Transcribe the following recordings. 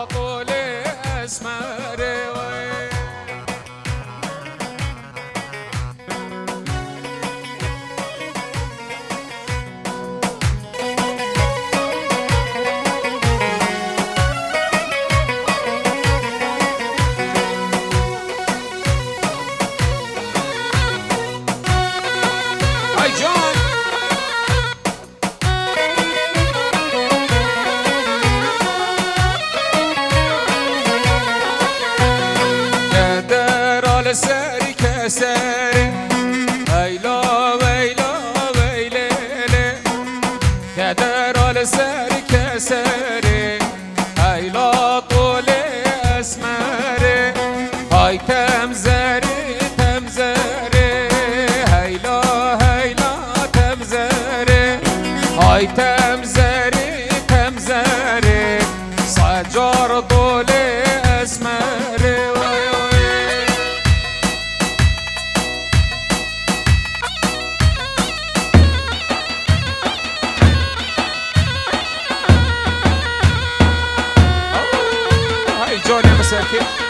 طول اسمر سری کسری ایلا ویلا ویلیلی کدر آل سری کسری ایلا طول اسمری های تمزری تمزری هیلا هیلا تمزری های تمزری تمزری سجار طول اسمری جوني مساكين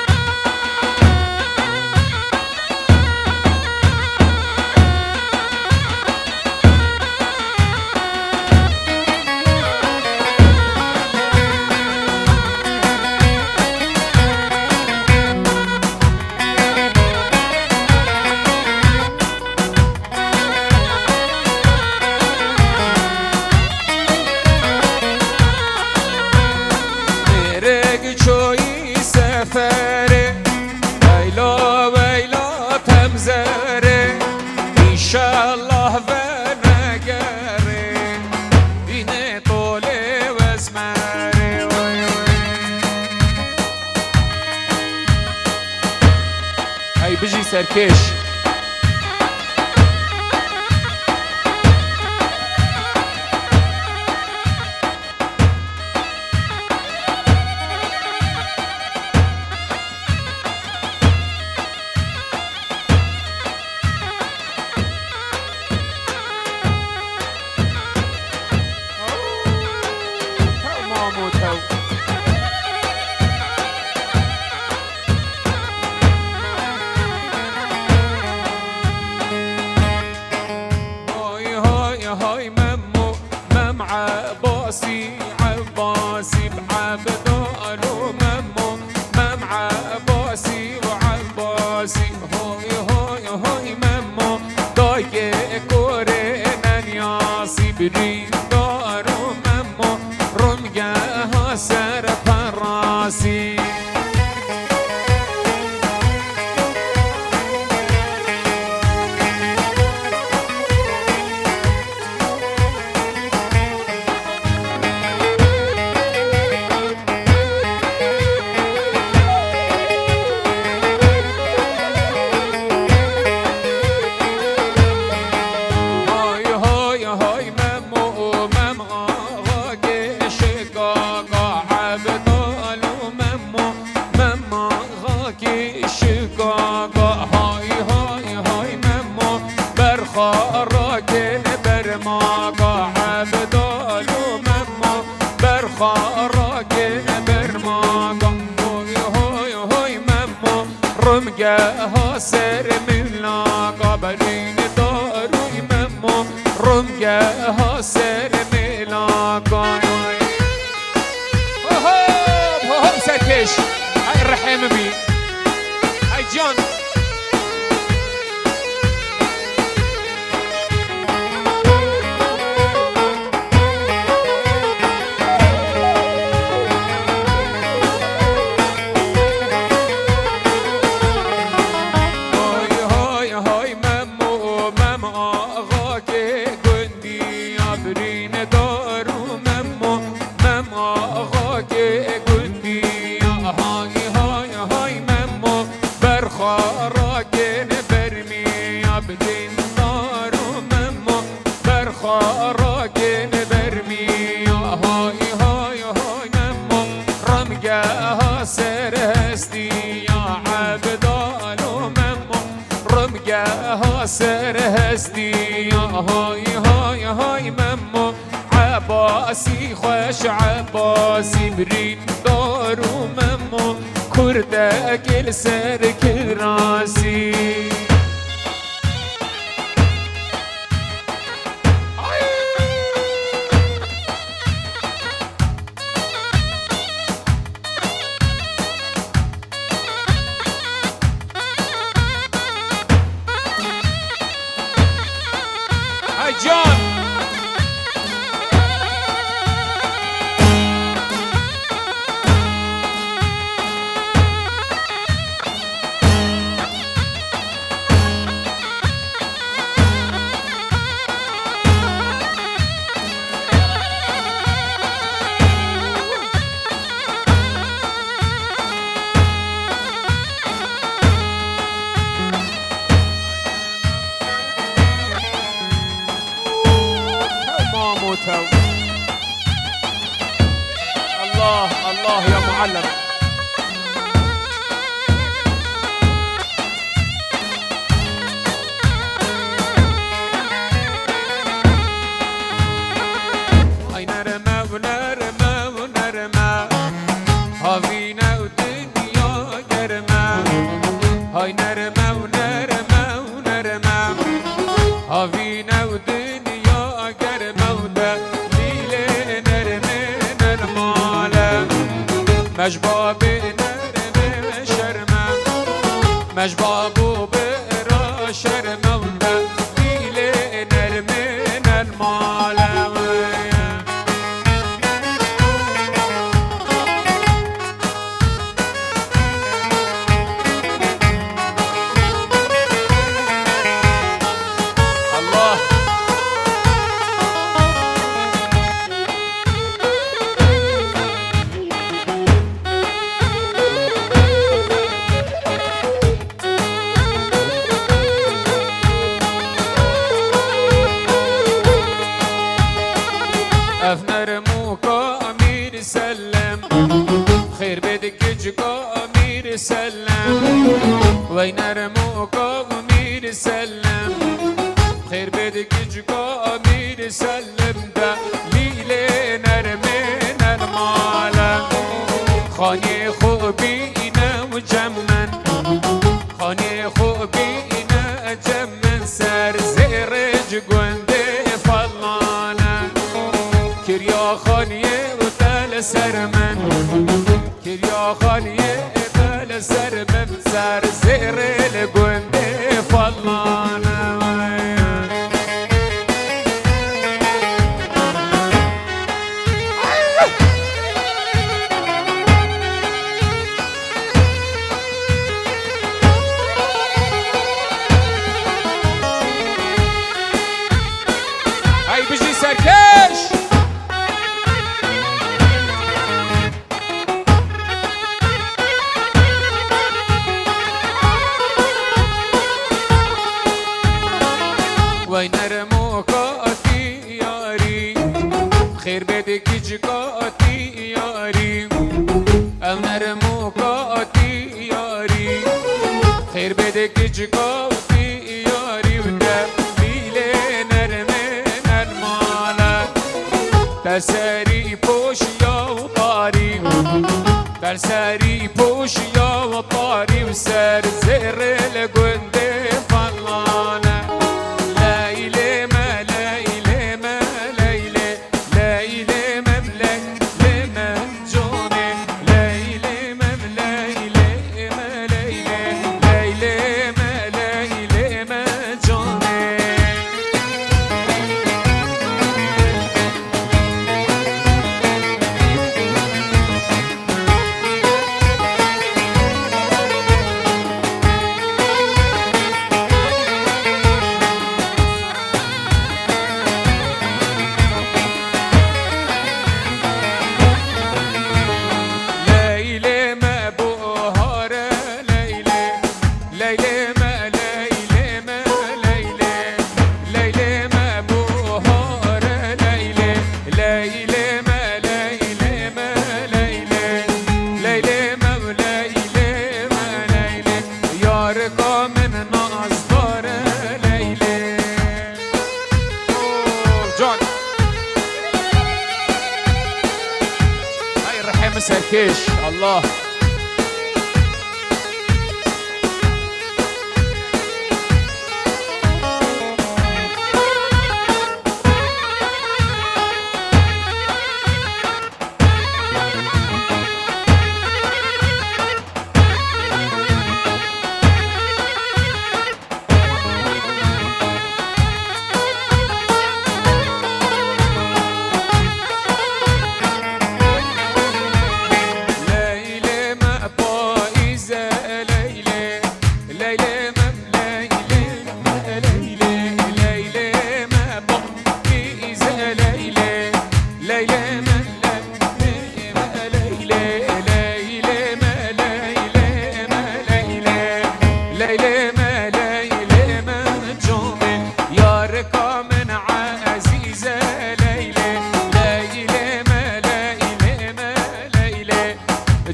سفری ویلا ویلا تمزری انشالله و نگری این طوله و اسمری هی بجی سرکش هاي ممو مم عباسي عباسي بعبدال وممو مم عباسي وعباسي هاي هاي هاي ممو داي كورنا نياسي برين دار وممو رمجها سر فراسي راكن برماقا عبدال وممو برخاراكن برماقا هوي هوي هوي ممو رمقها سر من لاقا برين دار ممو رمقها سر من لاقا هوب سركش هاي الرحيم بي هاي جون راكن برمي بدين دار وممو برخاراكن برمي هاي هاي هاي ممو رمقها سر هستي يا عبدال وممو رمقها سر هستي يا هاي هاي هاي ممو عباسي خوش عباسي برين دار وردك لسر كل راسي هاي جون الله الله يا معلم هاي نرمى ونرمى ونرمى هافينا ودنيا قرمى هاي نرمى ونرمى ونرمى هافينا ودنيا قرمى وده مجباب نرمي شرمة مجبابو بقرا شرمة وده ديلي نرمينا المعلم الله أفنرموكا أمير سلم خير بدك جكا أمير سلم وينرموكا أمير سلم خير بدك جكا أمير سلم ده ليلي نرمينا المعلم خاني خوبينا وجمن خاني خوبينا جمن سر زيرج قندي فلانا كريا خانية وثال سرمن كريا خانية وثال سرمن سر زير القندي فلانا هاي بيجي سركش وينرموكا ياري خير بدك جكا ياري أم نرموكا ياري خير بدك جكا ياري وده ليلي نرمينا المالا تساري بوش يا وطاري تساري بوش يا وطاري وسار زر القندي فلانا مسركش الله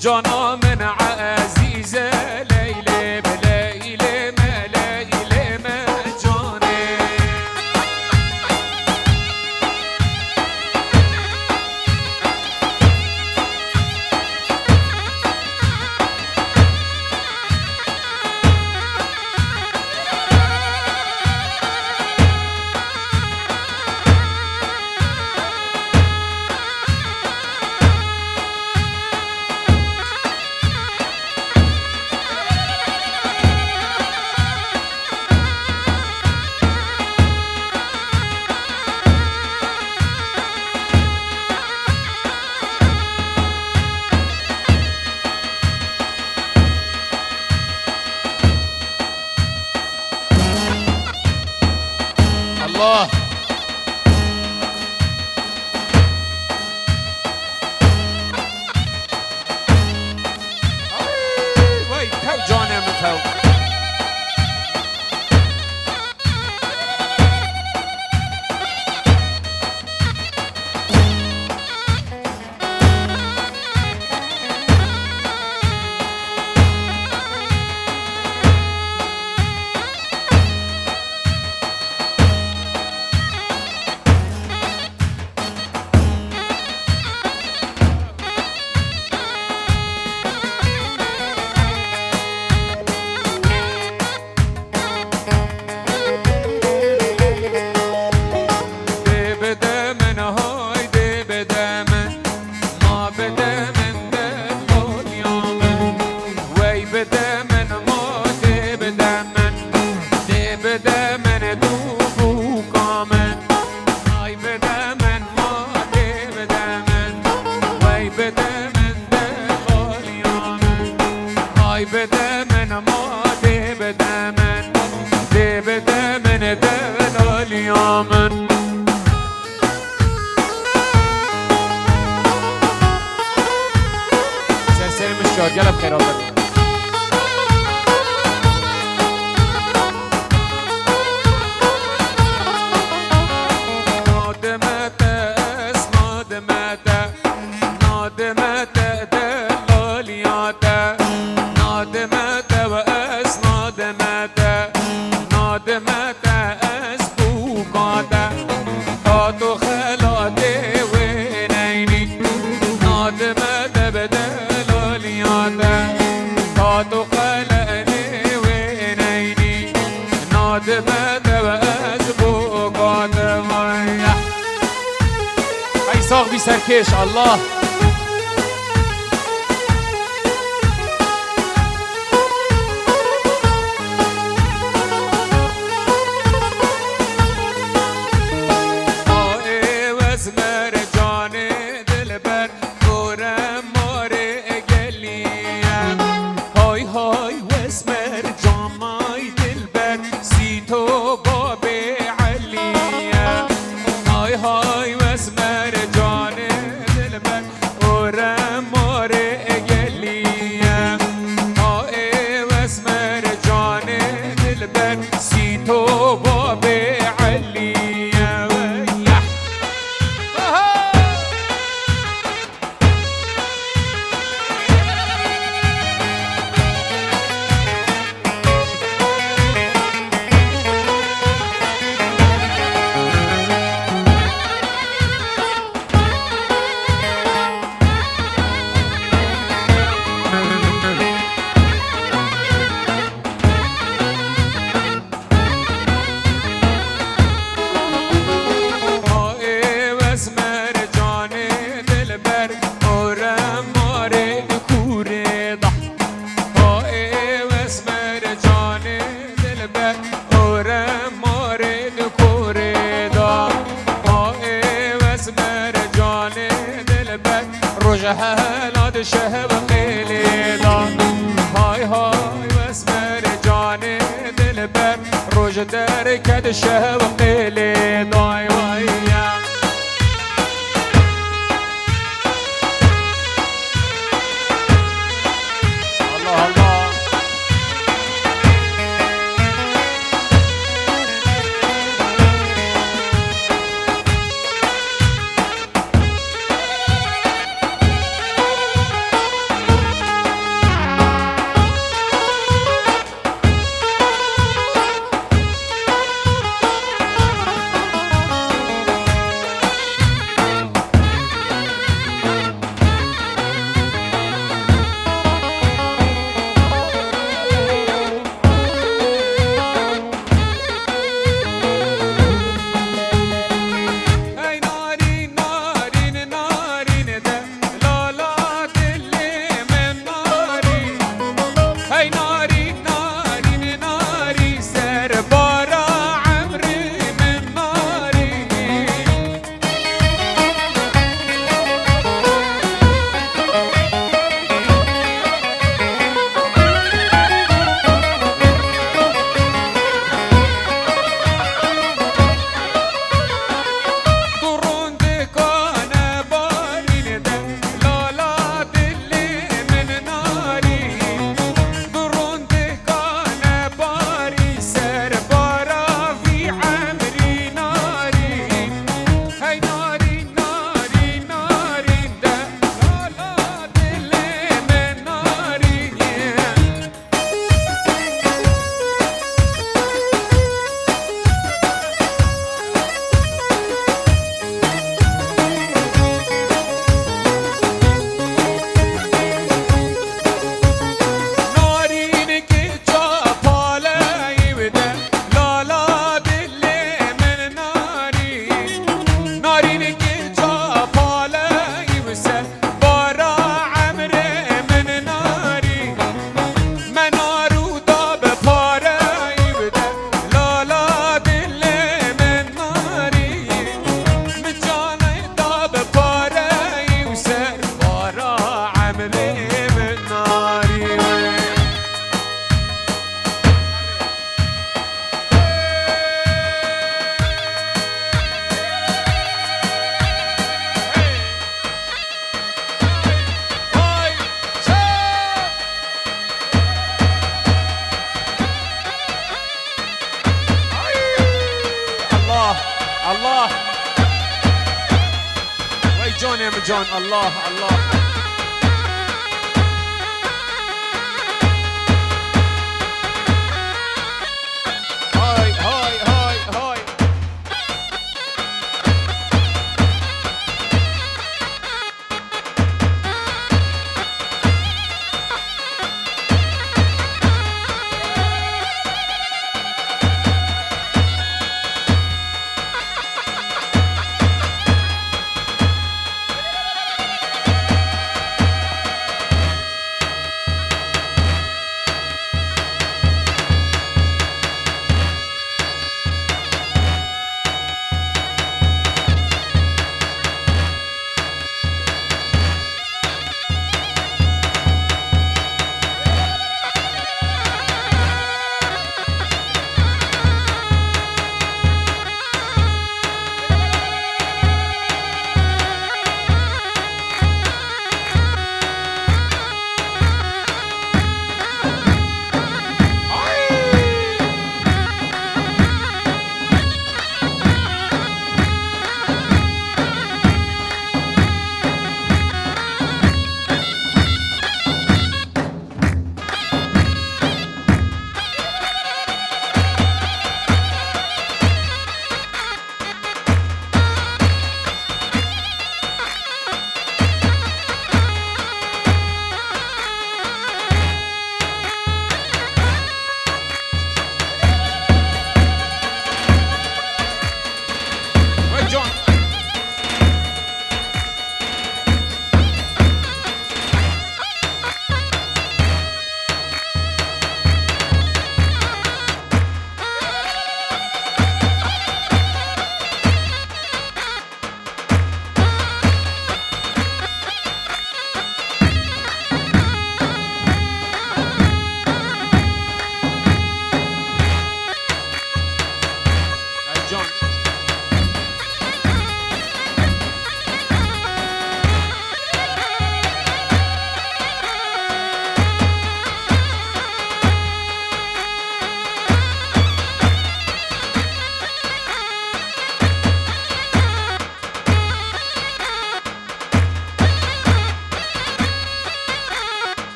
جانا من عزيزة ليلى بليلى ما ليلى ما جاني الله وای تو جانم تو قلب خير الله صاغ بسركش الله هلاد شهب قیلیدان های های واسمر جان دلبر روش در کد شهب قیلیدان ویم الله الله جون الله الله. هاي هاي هاي هاي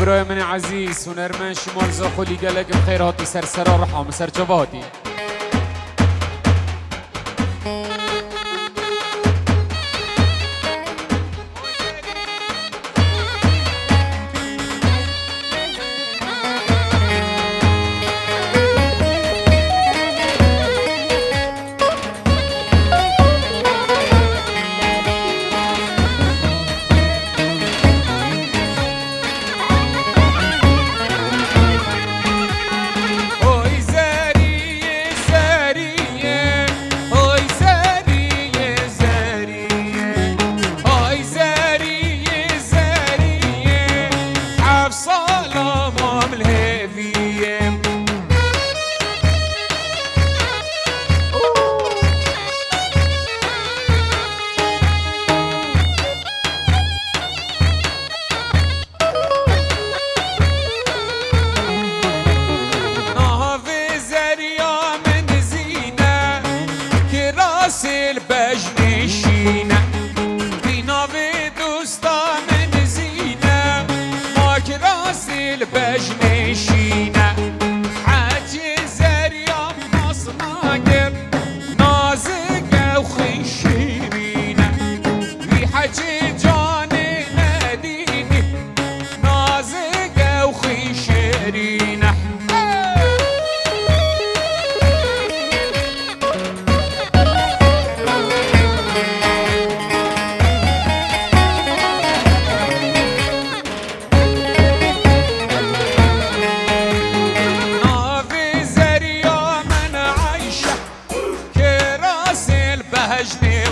برای من عزیز هنرمند شمال زاخولی گلک بخیر هاتی سرسرا رحام سرچواتی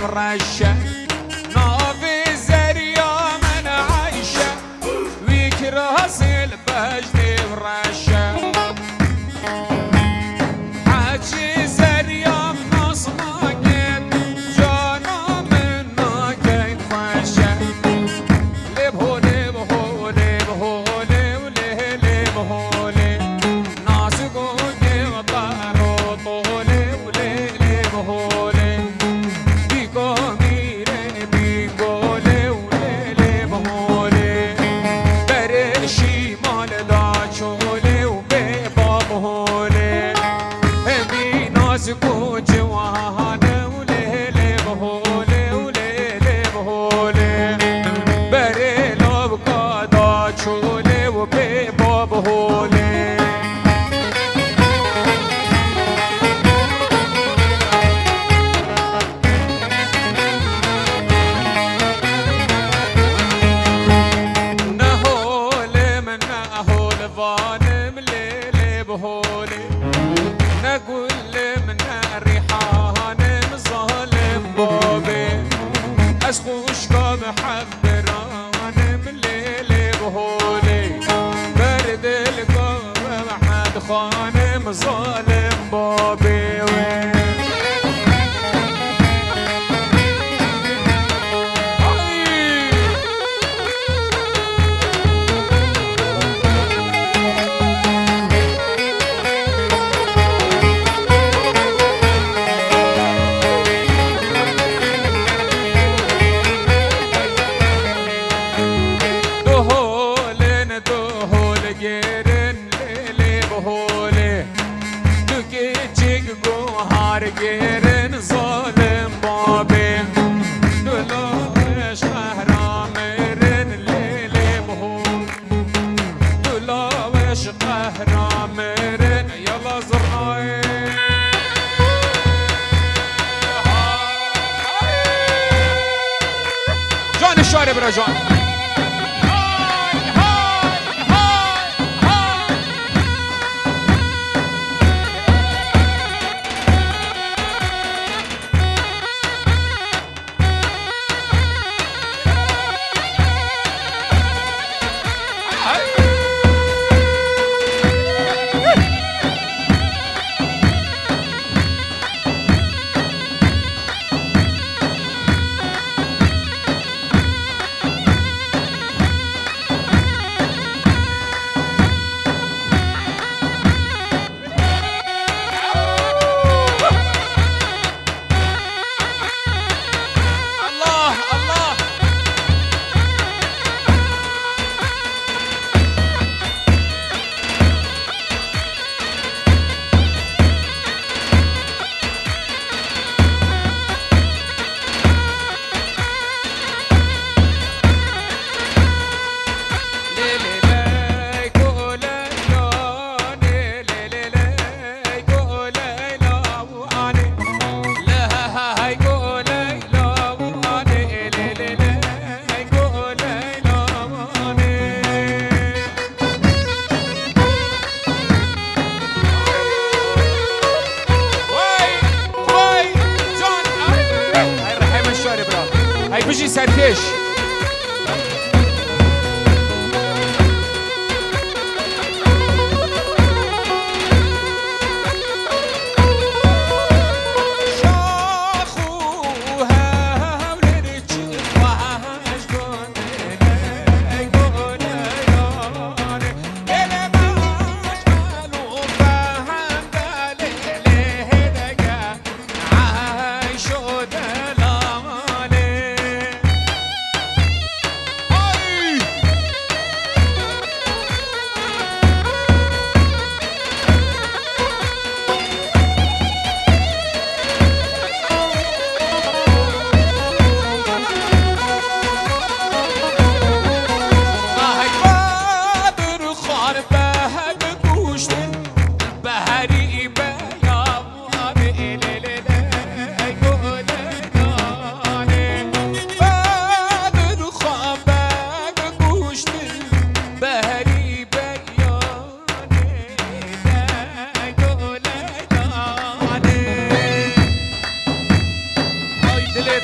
الرشة نافي زريا من عايشة ويك راس البجد ورشة حاجي زريا نص ما جيت جانا منا كيف فشة لبهو لبهو لبهو لبهو لبهو ناس قولي وطارو طولي از خوشگاه محبرانم لیلی بهولی بر دلگاه محمد خانم ظالم بابی گرن ظالم بابین دلاوش قهرامرن لیلی بهول دلاوش قهرامرن یلا زرنای جان شاره برا جان بجي سركش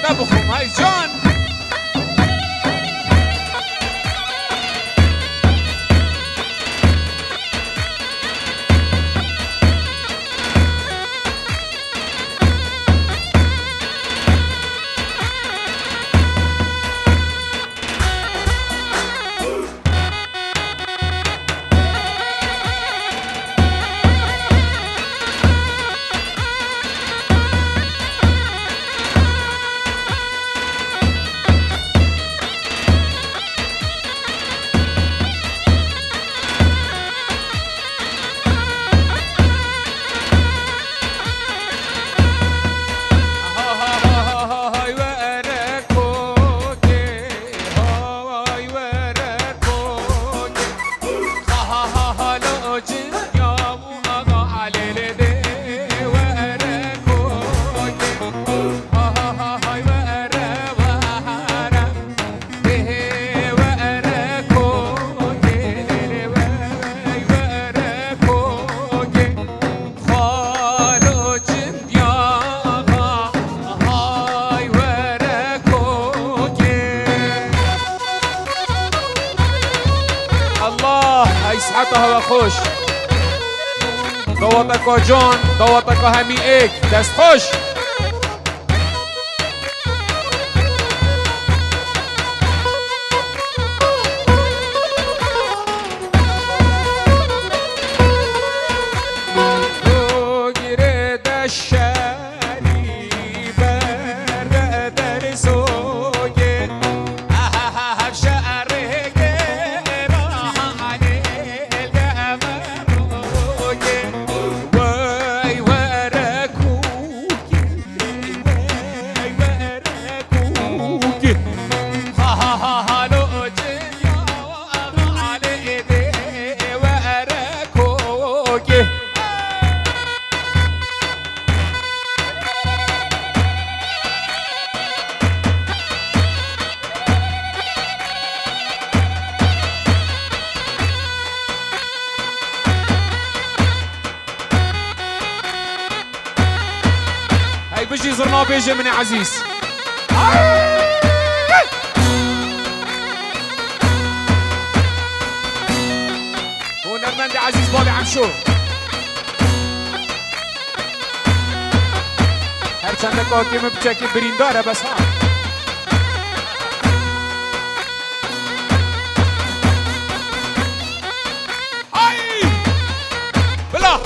طبخهم هاي جون تا هوا خوش دواتکا جان دواتکا همی ایک دست خوش بجي زرنا بيجي من عزيز ونرمندي عزيز بابي عم شو هرچند کاکیم بچکی برینداره بس ها های بلا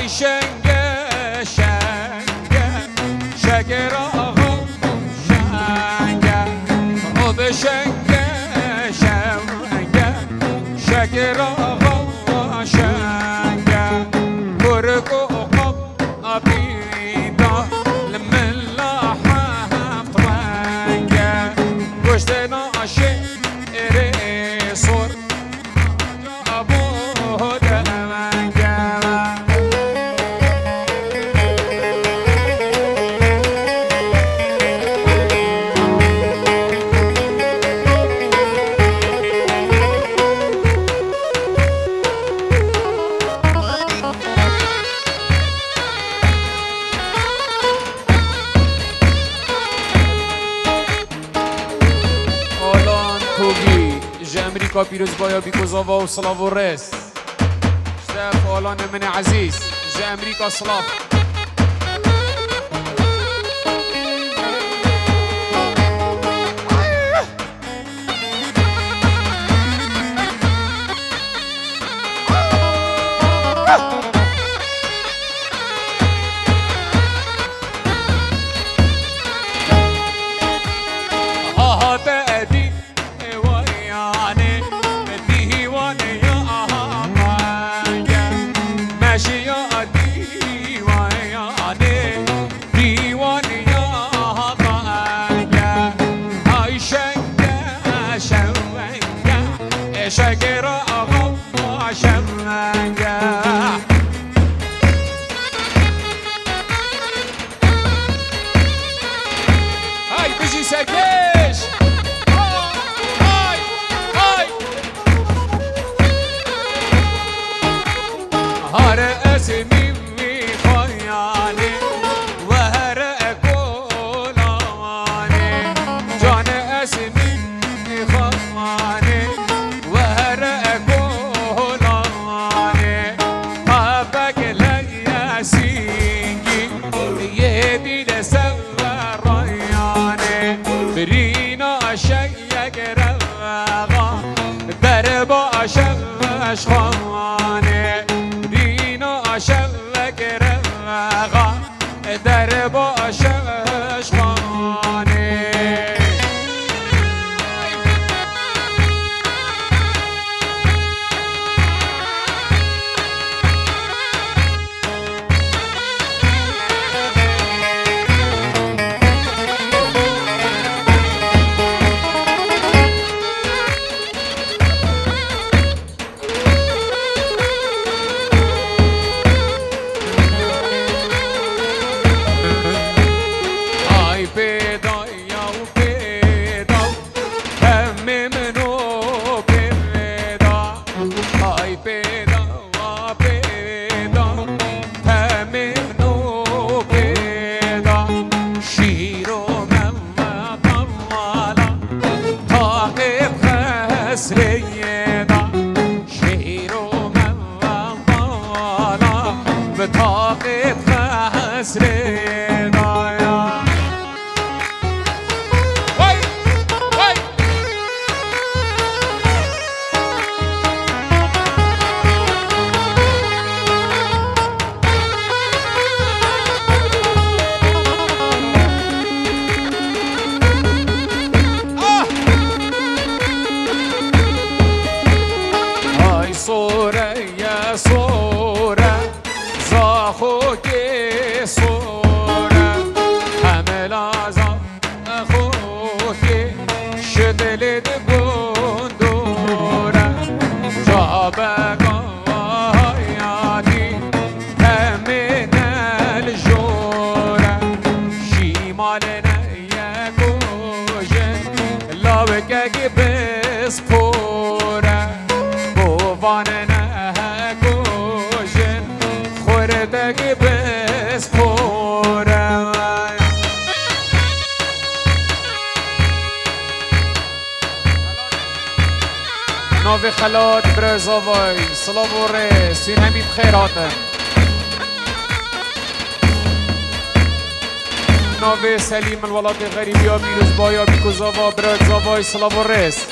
های شنگه شنگه شگر آقا شنگه آب شنگه شنگه شگر آقا شنگه برگ و قب آبیدا لملا هفت رنگه گشت ناشه اره سر ابو دلمنگه امریکا پیروز بایا بیکوزاوا و سلاو و رس شتف آلان من عزیز جا امریکا سلاف شگر آقا شمنگه های بجی سرکش های های هر اسمی میخوایانی و هر اکولانی جان اسمی میخوایانی برينا شيق رغا بربا شمش خواني برينا شيق رغا دربا شمش خواني ناوی خلات برزاوای سلام و رس این همین بخیراتن ناوی سلیم الولات غریبی ها بیروز بایا بیکوزاوا برزاوای سلام و رس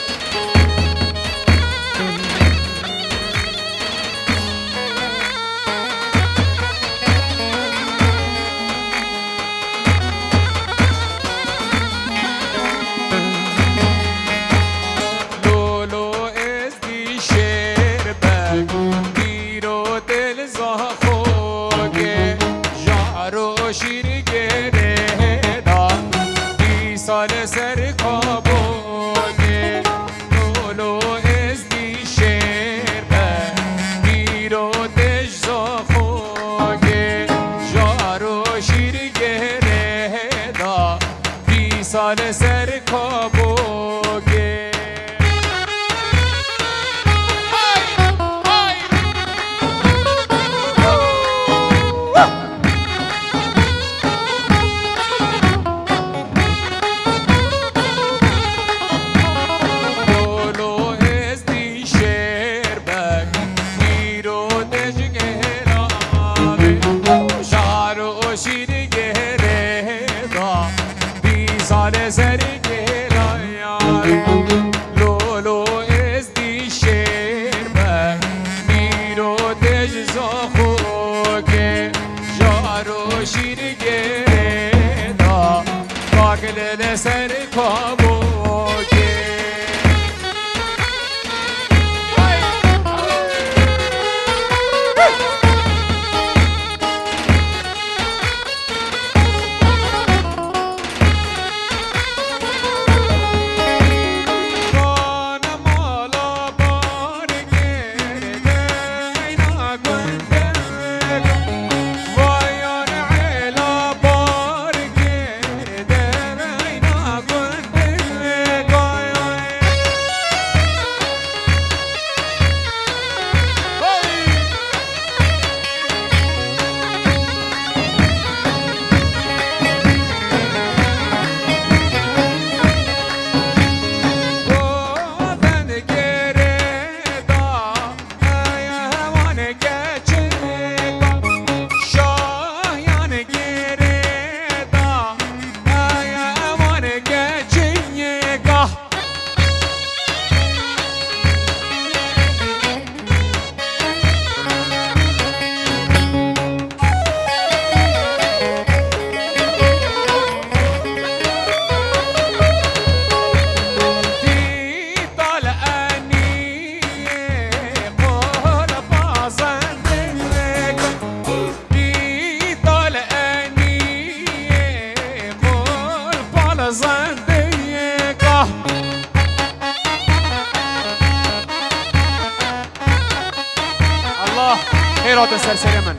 که جارو شیر گردا کاکل سر کابوگه خيرات السرسرة من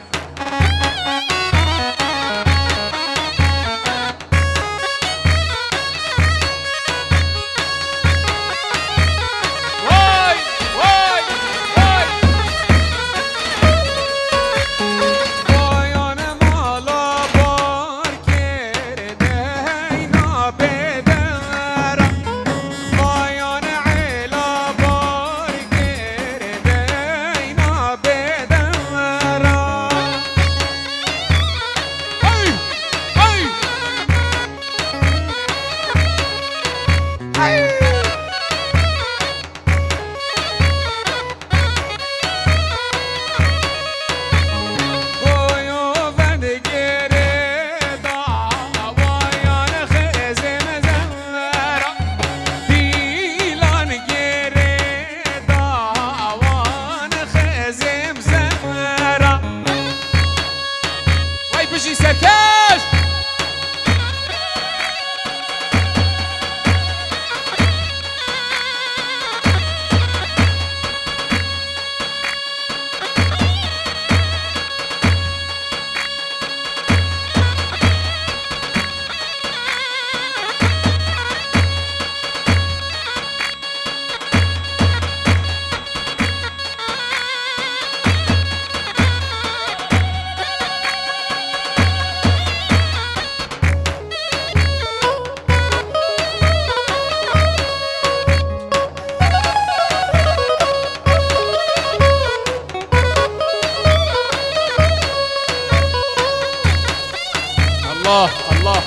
واي واي واي واي أنا مالا بار كردينا بدرا واي أنا علا بار كردينا بدرا سركش الله الله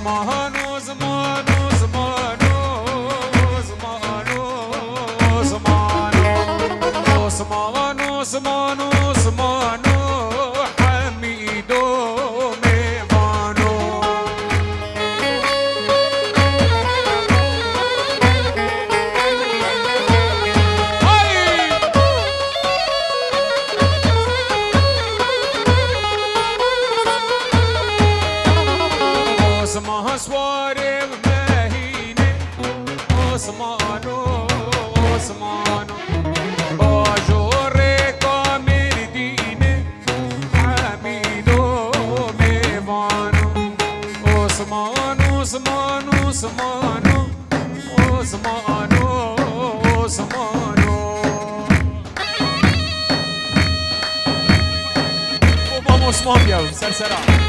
زمانو زمانو زمانو زمانو زمانو زمانو زمانو زمانو حميدو ميوانو زمان سوارم مهینه عثمانو عثمانو باجور کامردینه حمیدو میوانو عثمانو عثمانو عثمانو عثمانو عثمانو بابا عثمان بیاو سرسرا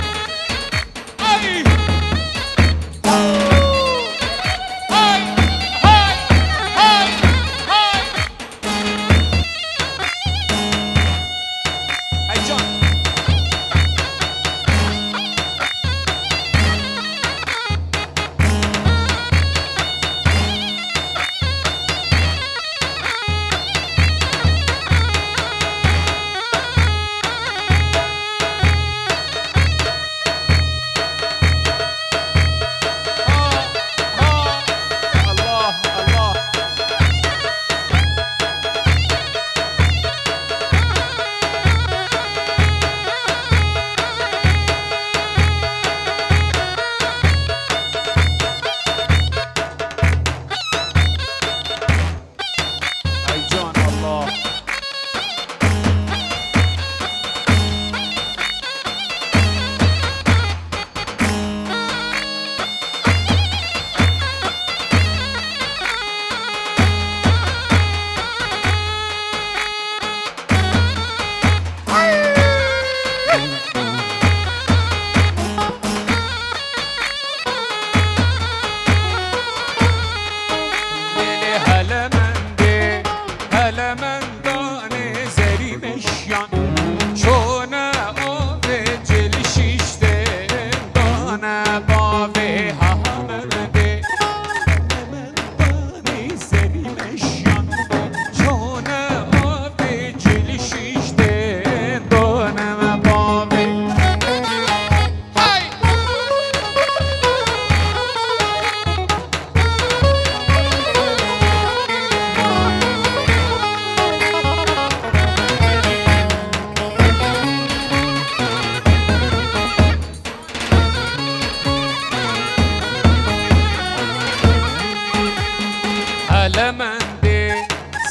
لمنده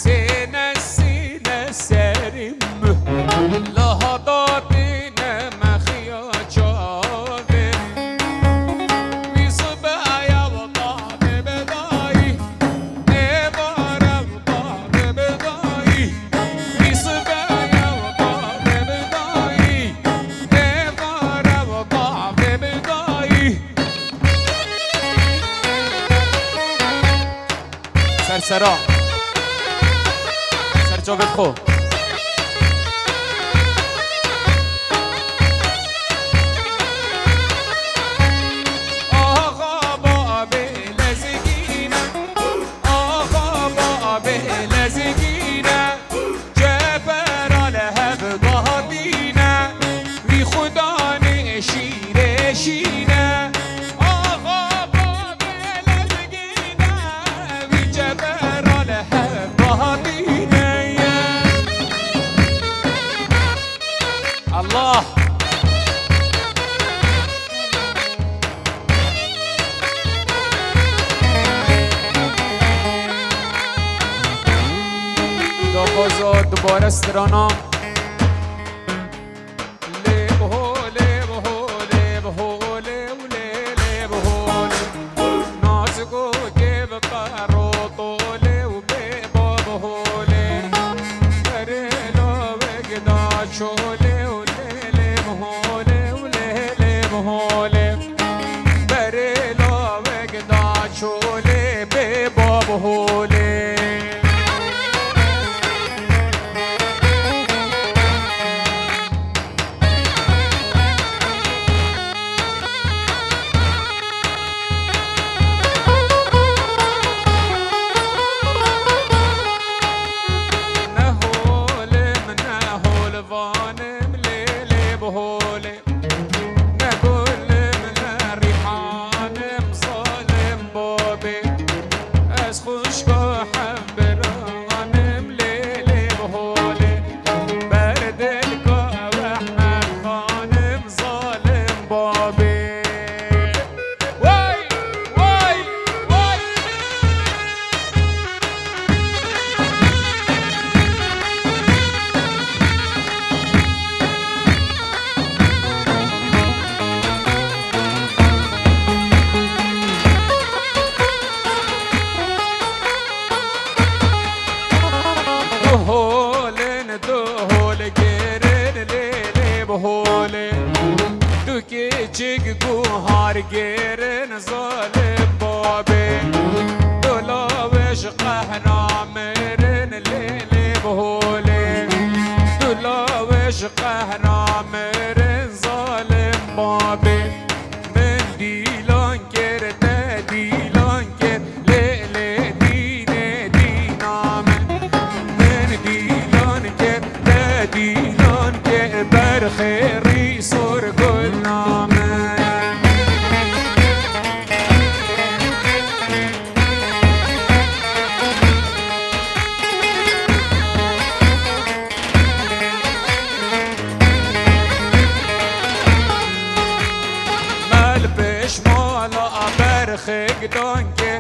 سینه سینه سرم لحظات نمخیا چاوه بیزبه یا وطا بدایی نباره وطا بدایی بیزبه یا وطا بدایی نباره وطا بدایی سرسرا سرجاوت خو آقا با لزگینه آقا با لزگینه جبرال هب دادینه بی خدا شیر شینه الله دوباره دوباره استرانا نهار گیرن ظالم بابی دلاوش قهنا مرن لیلی بهولی دلاوش قهنا مرن ظالم بابی من دیلان کرده دیلان کرد لیلی دینه دینامن من دیلان کرده دیلان کرد برخیری سر گل نامن مال بش مالا برخک دان که